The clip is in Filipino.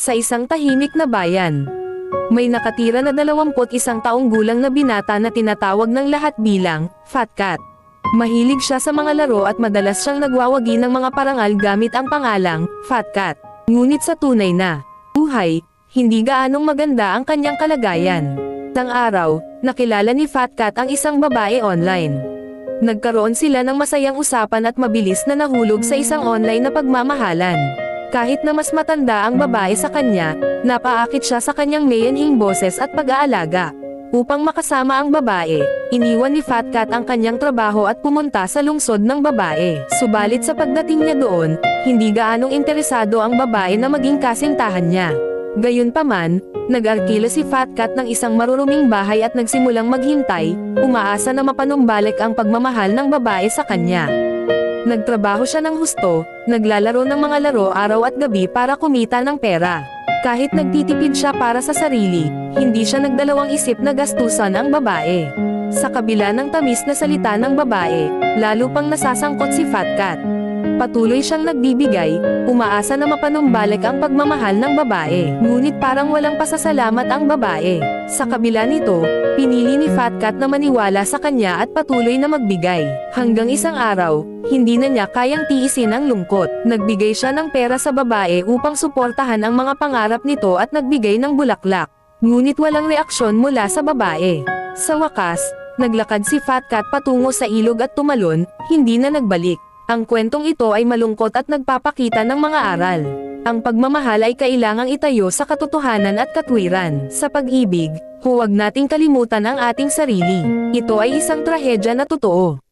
Sa isang tahimik na bayan, may nakatira na 21 taong gulang na binata na tinatawag ng lahat bilang Fat Cat. Mahilig siya sa mga laro at madalas siyang nagwawagi ng mga parangal gamit ang pangalang Fat Cat. Ngunit sa tunay na buhay, hindi gaanong maganda ang kanyang kalagayan. Isang araw, nakilala ni Fat Cat ang isang babae online. Nagkaroon sila ng masayang usapan at mabilis na nahulog sa isang online na pagmamahalan. Kahit na mas matanda ang babae sa kanya, napaakit siya sa kanyang mayanhing boses at pag-aalaga. Upang makasama ang babae, iniwan ni Fat Cat ang kanyang trabaho at pumunta sa lungsod ng babae. Subalit sa pagdating niya doon, hindi gaanong interesado ang babae na maging kasintahan niya. Gayunpaman, nag-arkila si Fat Cat ng isang maruruming bahay at nagsimulang maghintay, umaasa na mapanumbalik ang pagmamahal ng babae sa kanya. Nagtrabaho siya ng husto, naglalaro ng mga laro araw at gabi para kumita ng pera. Kahit nagtitipid siya para sa sarili, hindi siya nagdalawang isip na gastusan ang babae. Sa kabila ng tamis na salita ng babae, lalo pang nasasangkot si Fat Cat. Patuloy siyang nagbibigay, umaasa na mapanumbalik ang pagmamahal ng babae. Ngunit parang walang pasasalamat ang babae. Sa kabila nito, pinili ni Fat Cat na maniwala sa kanya at patuloy na magbigay. Hanggang isang araw, hindi na niya kayang tiisin ang lungkot. Nagbigay siya ng pera sa babae upang suportahan ang mga pangarap nito at nagbigay ng bulaklak. Ngunit walang reaksyon mula sa babae. Sa wakas, naglakad si Fat Cat patungo sa ilog at tumalon, hindi na nagbalik. Ang kwentong ito ay malungkot at nagpapakita ng mga aral. Ang pagmamahal ay kailangang itayo sa katotohanan at katwiran. Sa pag-ibig, huwag nating kalimutan ang ating sarili. Ito ay isang trahedya na totoo.